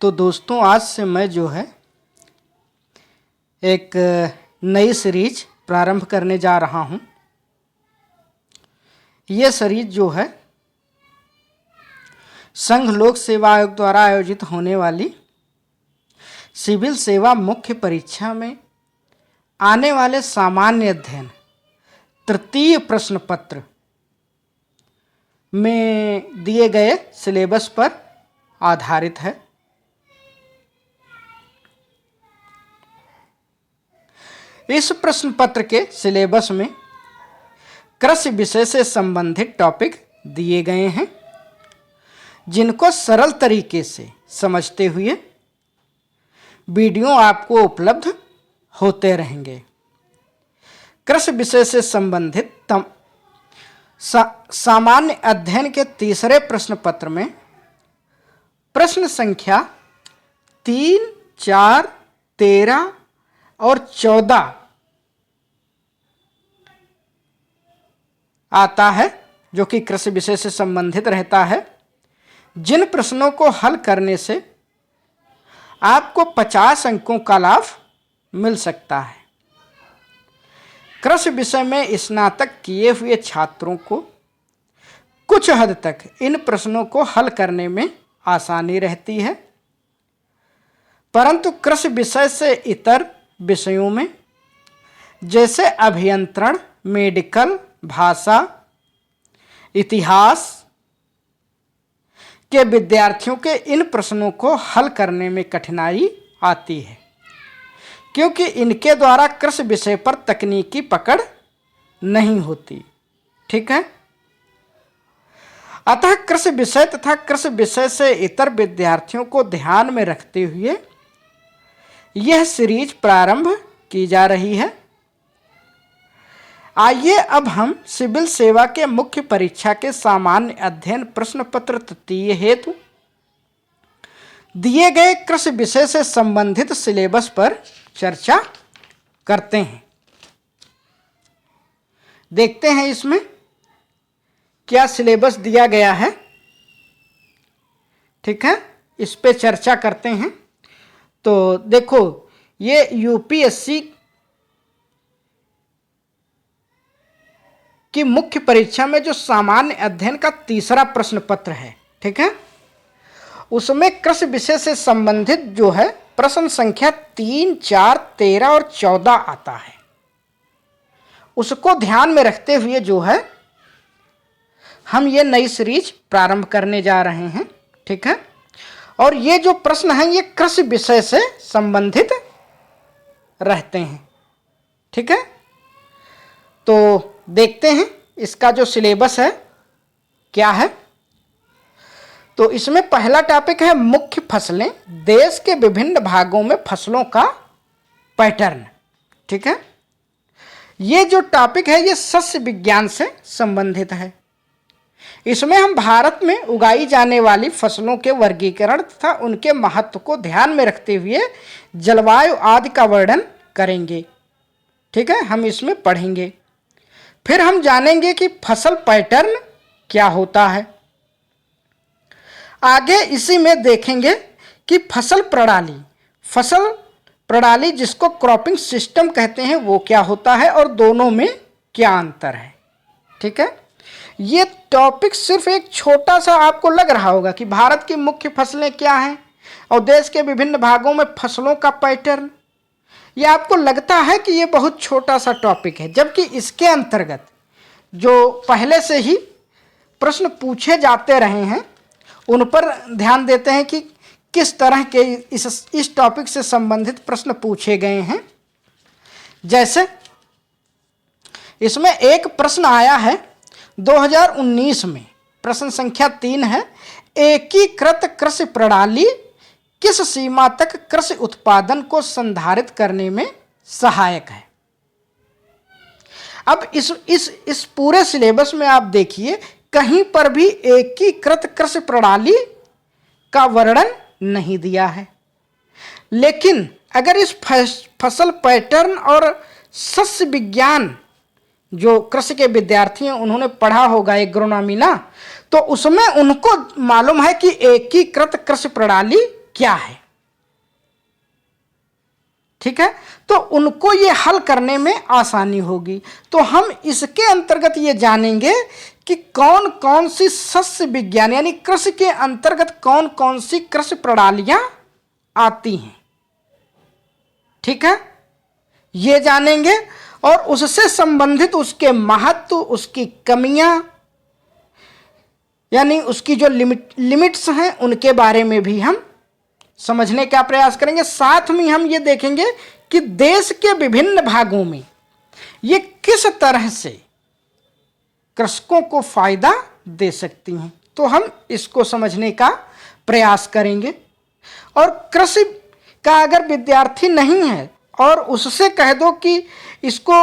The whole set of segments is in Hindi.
तो दोस्तों आज से मैं जो है एक नई सीरीज प्रारंभ करने जा रहा हूं। ये सीरीज जो है संघ लोक सेवा आयोग द्वारा आयोजित होने वाली सिविल सेवा मुख्य परीक्षा में आने वाले सामान्य अध्ययन तृतीय प्रश्न पत्र में दिए गए सिलेबस पर आधारित है। इस प्रश्न पत्र के सिलेबस में कृषि विषय से संबंधित टॉपिक दिए गए हैं, जिनको सरल तरीके से समझते हुए वीडियो आपको उपलब्ध होते रहेंगे। कृषि विषय से संबंधित सामान्य अध्ययन के तीसरे प्रश्न पत्र में प्रश्न संख्या 3, 4, 13 और 14 आता है, जो कि कृषि विषय से संबंधित रहता है। जिन प्रश्नों को हल करने से आपको 50 अंकों का लाभ मिल सकता है। कृषि विषय में स्नातक किए हुए छात्रों को कुछ हद तक इन प्रश्नों को हल करने में आसानी रहती है, परंतु कृषि विषय से इतर विषयों में जैसे अभियंत्रण, मेडिकल, भाषा, इतिहास के विद्यार्थियों के इन प्रश्नों को हल करने में कठिनाई आती है, क्योंकि इनके द्वारा कृषि विषय पर तकनीकी पकड़ नहीं होती। ठीक है। अतः कृषि विषय तथा कृषि विषय से इतर विद्यार्थियों को ध्यान में रखते हुए यह सीरीज प्रारंभ की जा रही है। आइए अब हम सिविल सेवा के मुख्य परीक्षा के सामान्य अध्ययन प्रश्न पत्र तृतीय हेतु दिए गए कृषि विषय से संबंधित सिलेबस पर चर्चा करते हैं। देखते हैं इसमें क्या सिलेबस दिया गया है। ठीक है, इस पे चर्चा करते हैं। तो देखो, ये यूपीएससी की मुख्य परीक्षा में जो सामान्य अध्ययन का तीसरा प्रश्न पत्र है, ठीक है, उसमें कृषि विषय से संबंधित जो है प्रश्न संख्या 3, 4, 13 और 14 आता है। उसको ध्यान में रखते हुए जो है हम ये नई सीरीज प्रारंभ करने जा रहे हैं। ठीक है, और ये जो प्रश्न हैं ये कृषि विषय से संबंधित रहते हैं। ठीक है, तो देखते हैं इसका जो सिलेबस है क्या है। तो इसमें पहला टॉपिक है मुख्य फसलें, देश के विभिन्न भागों में फसलों का पैटर्न। ठीक है, ये जो टॉपिक है ये सस्य विज्ञान से संबंधित है। इसमें हम भारत में उगाई जाने वाली फसलों के वर्गीकरण तथा उनके महत्व को ध्यान में रखते हुए जलवायु आदि का वर्णन करेंगे। ठीक है, हम इसमें पढ़ेंगे। फिर हम जानेंगे कि फसल पैटर्न क्या होता है। आगे इसी में देखेंगे कि फसल प्रणाली जिसको क्रॉपिंग सिस्टम कहते हैं वो क्या होता है और दोनों में क्या अंतर है। ठीक है, ये टॉपिक सिर्फ एक छोटा सा आपको लग रहा होगा कि भारत की मुख्य फसलें क्या हैं और देश के विभिन्न भागों में फसलों का पैटर्न। ये आपको लगता है कि ये बहुत छोटा सा टॉपिक है, जबकि इसके अंतर्गत जो पहले से ही प्रश्न पूछे जाते रहे हैं उन पर ध्यान देते हैं कि किस तरह के इस टॉपिक से संबंधित प्रश्न पूछे गए हैं। जैसे इसमें एक प्रश्न आया है 2019 में, प्रश्न संख्या 3 है, एकीकृत कृषि प्रणाली किस सीमा तक कृषि उत्पादन को संधारित करने में सहायक है। अब इस पूरे सिलेबस में आप देखिए कहीं पर भी एकीकृत कृषि प्रणाली का वर्णन नहीं दिया है, लेकिन अगर इस फसल पैटर्न और सस्य विज्ञान जो कृषि के विद्यार्थी हैं उन्होंने पढ़ा होगा एग्रोनॉमी ना, तो उसमें उनको मालूम है कि एकीकृत कृषि प्रणाली क्या है। ठीक है, तो उनको ये हल करने में आसानी होगी। तो हम इसके अंतर्गत ये जानेंगे कि कौन कौन सी सस्य विज्ञान यानी कृषि के अंतर्गत कौन कौन सी कृषि प्रणालियां आती हैं। ठीक है, ये जानेंगे और उससे संबंधित उसके महत्व, उसकी कमियां यानी उसकी जो लिमिट्स हैं उनके बारे में भी हम समझने का प्रयास करेंगे। साथ में हम ये देखेंगे कि देश के विभिन्न भागों में ये किस तरह से कृषकों को फायदा दे सकती हैं, तो हम इसको समझने का प्रयास करेंगे। और कृषि का अगर विद्यार्थी नहीं है और उससे कह दो कि इसको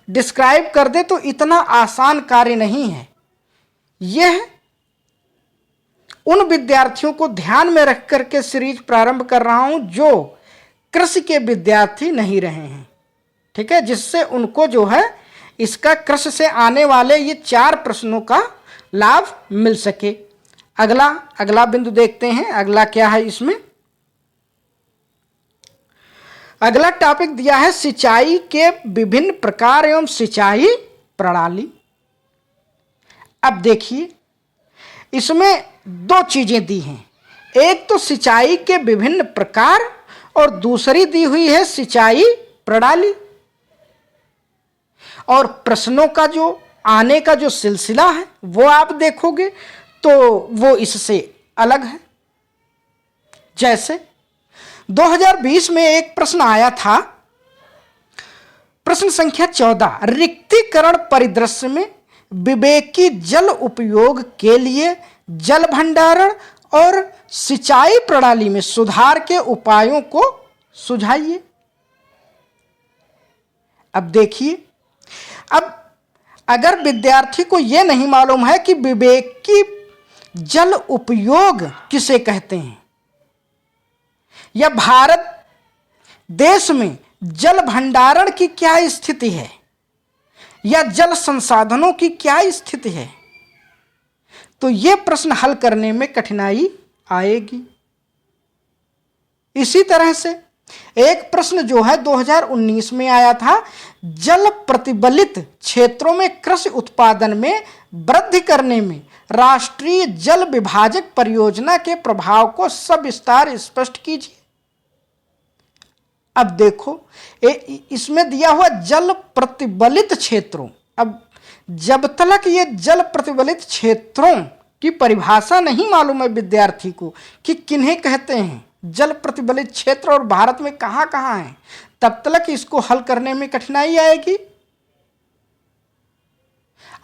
डिस्क्राइब कर दे, तो इतना आसान कार्य नहीं है। यह उन विद्यार्थियों को ध्यान में रख करके सीरीज प्रारंभ कर रहा हूं जो कृषि के विद्यार्थी नहीं रहे हैं। ठीक है, जिससे उनको जो है इसका कृषि से आने वाले ये 4 प्रश्नों का लाभ मिल सके। अगला बिंदु देखते हैं। अगला क्या है इसमें? अगला टॉपिक दिया है सिंचाई के विभिन्न प्रकार एवं सिंचाई प्रणाली। अब देखिए, इसमें 2 चीजें दी हैं। एक तो सिंचाई के विभिन्न प्रकार और दूसरी दी हुई है सिंचाई प्रणाली। और प्रश्नों का जो आने का जो सिलसिला है वो आप देखोगे तो वो इससे अलग है। जैसे 2020 में एक प्रश्न आया था, प्रश्न संख्या 14, रिक्तीकरण परिदृश्य में विवेकी जल उपयोग के लिए जल भंडारण और सिंचाई प्रणाली में सुधार के उपायों को सुझाइए। अब देखिए, अब अगर विद्यार्थी को यह नहीं मालूम है कि विवेकी जल उपयोग किसे कहते हैं या भारत देश में जल भंडारण की क्या स्थिति है या जल संसाधनों की क्या स्थिति है, तो यह प्रश्न हल करने में कठिनाई आएगी। इसी तरह से एक प्रश्न जो है 2019 में आया था, जल प्रतिबलित क्षेत्रों में कृषि उत्पादन में वृद्धि करने में राष्ट्रीय जल विभाजक परियोजना के प्रभाव को सविस्तार स्पष्ट कीजिए। अब देखो, इसमें दिया हुआ जल प्रतिबलित क्षेत्रों। अब जब तक ये जल प्रतिबलित क्षेत्रों की परिभाषा नहीं मालूम है विद्यार्थी को कि किन्हें कहते हैं जल प्रतिबलित क्षेत्र और भारत में कहां कहां है, तब तक इसको हल करने में कठिनाई आएगी।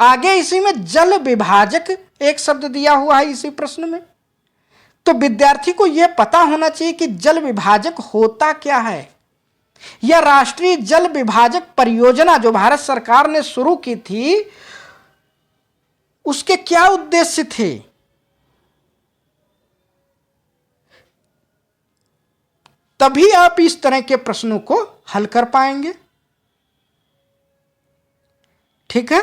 आगे इसी में जल विभाजक एक शब्द दिया हुआ है इसी प्रश्न में, तो विद्यार्थी को यह पता होना चाहिए कि जल विभाजक होता क्या है। यह राष्ट्रीय जल विभाजक परियोजना जो भारत सरकार ने शुरू की थी, उसके क्या उद्देश्य थे, तभी आप इस तरह के प्रश्नों को हल कर पाएंगे। ठीक है,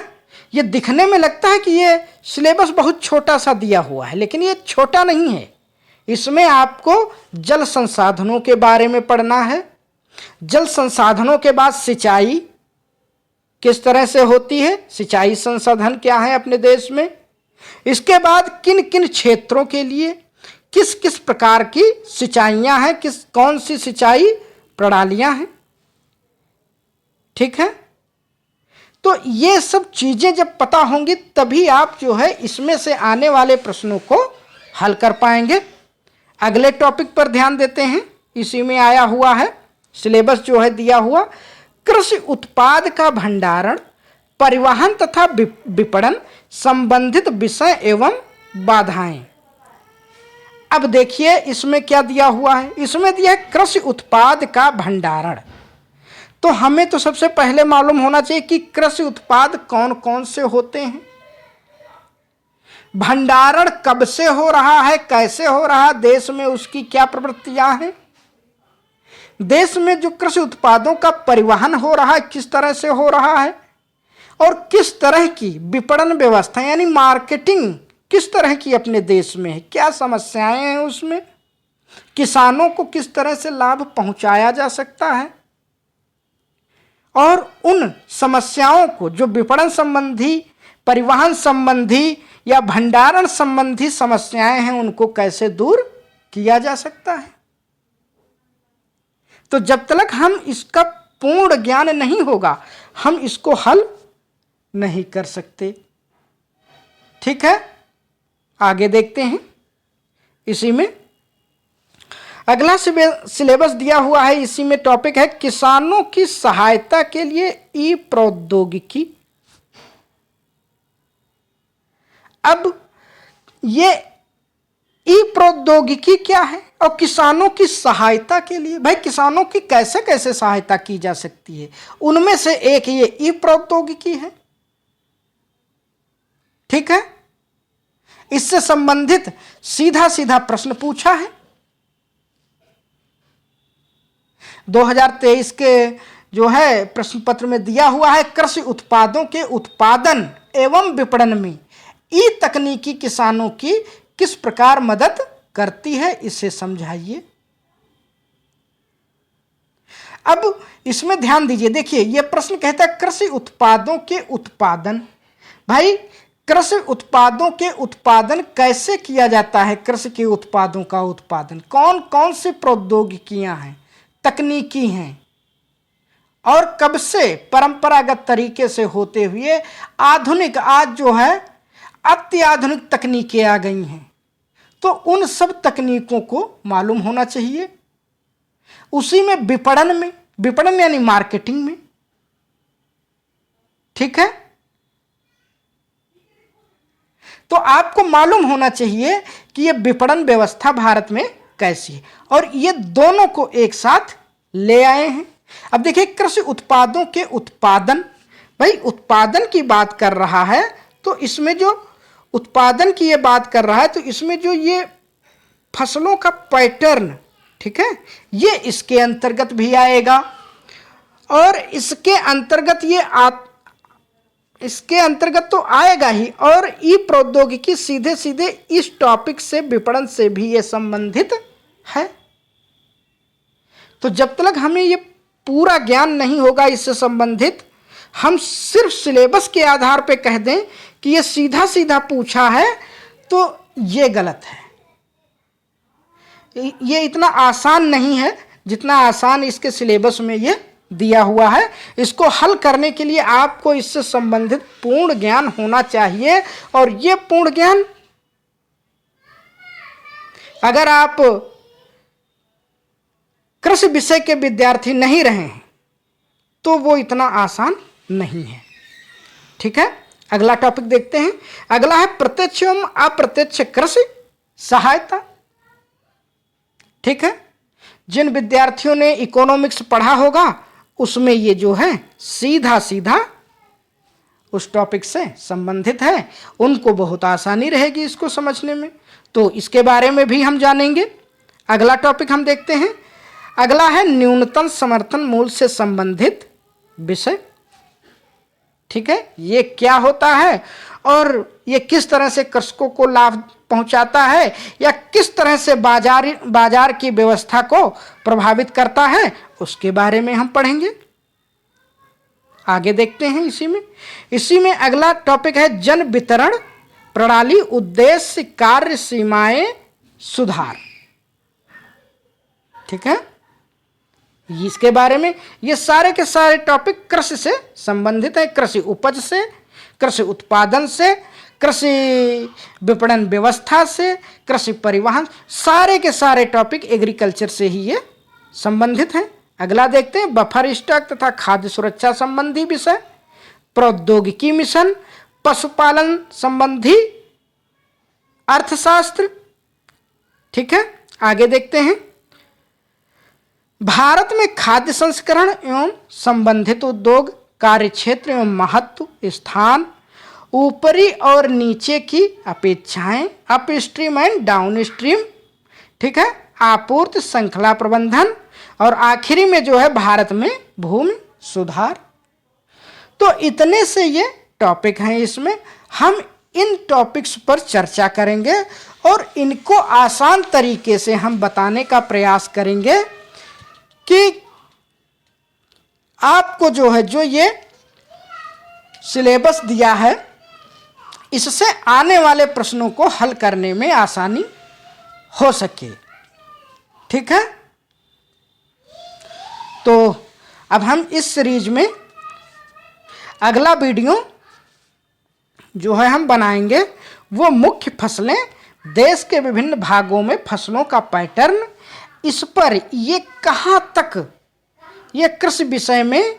यह दिखने में लगता है कि यह सिलेबस बहुत छोटा सा दिया हुआ है, लेकिन यह छोटा नहीं है। इसमें आपको जल संसाधनों के बारे में पढ़ना है। जल संसाधनों के बाद सिंचाई किस तरह से होती है, सिंचाई संसाधन क्या है अपने देश में, इसके बाद किन किन क्षेत्रों के लिए किस किस प्रकार की सिंचाइयां हैं, कौन सी सिंचाई प्रणालियां हैं। ठीक है, तो ये सब चीजें जब पता होंगी तभी आप जो है इसमें से आने वाले प्रश्नों को हल कर पाएंगे। अगले टॉपिक पर ध्यान देते हैं। इसी में आया हुआ है सिलेबस जो है दिया हुआ, कृषि उत्पाद का भंडारण, परिवहन तथा विपणन संबंधित विषय एवं बाधाएं। अब देखिए इसमें क्या दिया हुआ है। इसमें दिया है कृषि उत्पाद का भंडारण। तो हमें तो सबसे पहले मालूम होना चाहिए कि कृषि उत्पाद कौन कौन से होते हैं, भंडारण कब से हो रहा है, कैसे हो रहा है, देश में उसकी क्या प्रवृत्तियां हैं, देश में जो कृषि उत्पादों का परिवहन हो रहा है किस तरह से हो रहा है, और किस तरह की विपणन व्यवस्था यानी मार्केटिंग किस तरह की अपने देश में है, क्या समस्याएं हैं उसमें, किसानों को किस तरह से लाभ पहुंचाया जा सकता है, और उन समस्याओं को जो विपणन संबंधी, परिवहन संबंधी या भंडारण संबंधी समस्याएं हैं, उनको कैसे दूर किया जा सकता है। तो जब तक हम इसका पूर्ण ज्ञान नहीं होगा, हम इसको हल नहीं कर सकते। ठीक है, आगे देखते हैं। इसी में अगला सिलेबस दिया हुआ है, इसी में टॉपिक है किसानों की सहायता के लिए ई प्रौद्योगिकी। अब ये ई प्रौद्योगिकी क्या है और किसानों की सहायता के लिए, भाई किसानों की कैसे कैसे सहायता की जा सकती है, उनमें से एक ये ई प्रौद्योगिकी है। ठीक है, इससे संबंधित सीधा सीधा प्रश्न पूछा है। 2023 के जो है प्रश्न पत्र में दिया हुआ है, कृषि उत्पादों के उत्पादन एवं विपणन में ई तकनीकी किसानों की किस प्रकार मदद करती है, इसे समझाइए। अब इसमें ध्यान दीजिए, देखिए यह प्रश्न कहता है कृषि उत्पादों के उत्पादन। भाई कृषि उत्पादों के उत्पादन कैसे किया जाता है, कृषि के उत्पादों का उत्पादन कौन कौन सी प्रौद्योगिकियां हैं, तकनीकी हैं, और कब से परंपरागत तरीके से होते हुए आधुनिक, आज जो है अत्याधुनिक तकनीकें आ गई हैं, तो उन सब तकनीकों को मालूम होना चाहिए। उसी में विपणन यानी मार्केटिंग में। ठीक है, तो आपको मालूम होना चाहिए कि यह विपणन व्यवस्था भारत में कैसी है, और ये दोनों को एक साथ ले आए हैं। अब देखिए कृषि उत्पादों के उत्पादन, भाई उत्पादन की बात कर रहा है, तो इसमें जो उत्पादन की ये बात कर रहा है, तो इसमें जो ये फसलों का पैटर्न, ठीक है, ये इसके अंतर्गत भी आएगा, और इसके अंतर्गत तो आएगा ही, और ई प्रौद्योगिकी सीधे सीधे इस टॉपिक से, विपणन से भी ये संबंधित है। तो जब तक हमें ये पूरा ज्ञान नहीं होगा इससे संबंधित, हम सिर्फ सिलेबस के आधार पे कह दें कि ये सीधा सीधा पूछा है, तो ये गलत है। ये इतना आसान नहीं है जितना आसान इसके सिलेबस में ये दिया हुआ है। इसको हल करने के लिए आपको इससे संबंधित पूर्ण ज्ञान होना चाहिए, और ये पूर्ण ज्ञान अगर आप कृषि विषय के विद्यार्थी नहीं रहे हैं तो वो इतना आसान नहीं है। ठीक है, अगला टॉपिक देखते हैं। अगला है प्रत्यक्ष एवं अप्रत्यक्ष कृषि सहायता। ठीक है, जिन विद्यार्थियों ने इकोनॉमिक्स पढ़ा होगा उसमें ये जो है सीधा सीधा उस टॉपिक से संबंधित है, उनको बहुत आसानी रहेगी इसको समझने में, तो इसके बारे में भी हम जानेंगे। अगला टॉपिक हम देखते हैं। अगला है न्यूनतम समर्थन मूल्य से संबंधित विषय। ठीक है, ये क्या होता है और ये किस तरह से कृषकों को लाभ पहुंचाता है, या किस तरह से बाजार की व्यवस्था को प्रभावित करता है, उसके बारे में हम पढ़ेंगे। आगे देखते हैं। इसी में अगला टॉपिक है जन वितरण प्रणाली उद्देश्य कार्य सीमाएं सुधार। ठीक है, इसके बारे में ये सारे के सारे टॉपिक कृषि से संबंधित है, कृषि उपज से, कृषि उत्पादन से, कृषि विपणन व्यवस्था से, कृषि परिवहन, सारे के सारे टॉपिक एग्रीकल्चर से ही ये संबंधित हैं। अगला देखते हैं बफर स्टॉक तथा खाद्य सुरक्षा संबंधी विषय, प्रौद्योगिकी मिशन, पशुपालन संबंधी अर्थशास्त्र। ठीक है, आगे देखते हैं। भारत में खाद्य संस्करण एवं संबंधित उद्योग, कार्य क्षेत्र एवं महत्व, स्थान, ऊपरी और नीचे की अपेक्षाएं, अपस्ट्रीम एंड डाउनस्ट्रीम। ठीक है, आपूर्ति श्रृंखला प्रबंधन, और आखिरी में जो है भारत में भूमि सुधार। तो इतने से ये टॉपिक हैं, इसमें हम इन टॉपिक्स पर चर्चा करेंगे और इनको आसान तरीके से हम बताने का प्रयास करेंगे कि आपको जो है जो ये सिलेबस दिया है इससे आने वाले प्रश्नों को हल करने में आसानी हो सके। ठीक है, तो अब हम इस सीरीज में अगला वीडियो जो है हम बनाएंगे वो मुख्य फसलें, देश के विभिन्न भागों में फसलों का पैटर्न, इस पर ये कहाँ तक, ये कृषि विषय में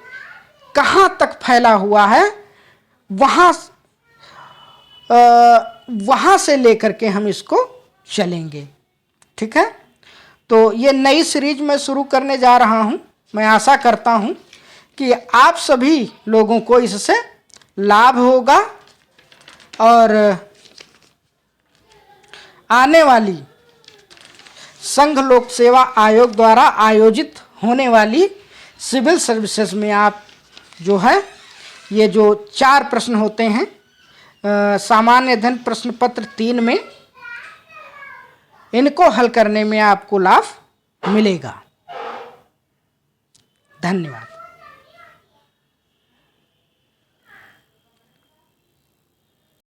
कहाँ तक फैला हुआ है, वहाँ से लेकर के हम इसको चलेंगे। ठीक है, तो ये नई सीरीज मैं शुरू करने जा रहा हूँ। मैं आशा करता हूँ कि आप सभी लोगों को इससे लाभ होगा और आने वाली संघ लोक सेवा आयोग द्वारा आयोजित होने वाली सिविल सर्विसेज में आप जो है ये जो 4 प्रश्न होते हैं सामान्य अध्ययन प्रश्न पत्र 3 में, इनको हल करने में आपको लाभ मिलेगा। धन्यवाद।